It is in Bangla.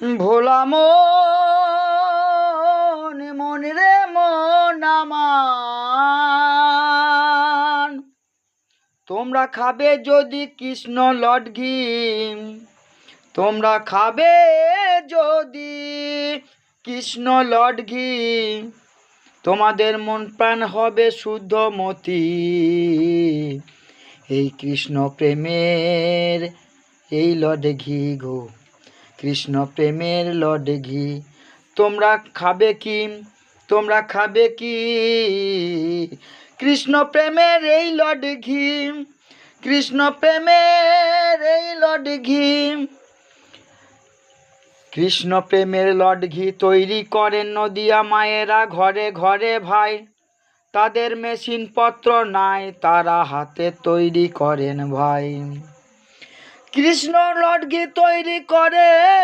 ভোলা মন মন রে মন আমার, তোমরা খাবে যদি কৃষ্ণ লডঘি, তোমরা খাবে যদি কৃষ্ণ লডঘি, তোমাদের মন প্রাণ হবে শুদ্ধমতি। এই কৃষ্ণ প্রেমের এই লডঘি গো, কৃষ্ণ প্রেমের লডঘি। তোমরা খাবে কি, তোমরা খাবে কি কৃষ্ণ প্রেমের এই লডঘি, কৃষ্ণ প্রেমের এই লডঘি। কৃষ্ণ প্রেমের লডঘি তৈরি করেন নদিয়া মায়েরা ঘরে ঘরে ভাই, তাদের মেশিন পত্র নাই, তারা হাতে তৈরি করেন ভাই। কৃষ্ণ লডঘি তৈরি করে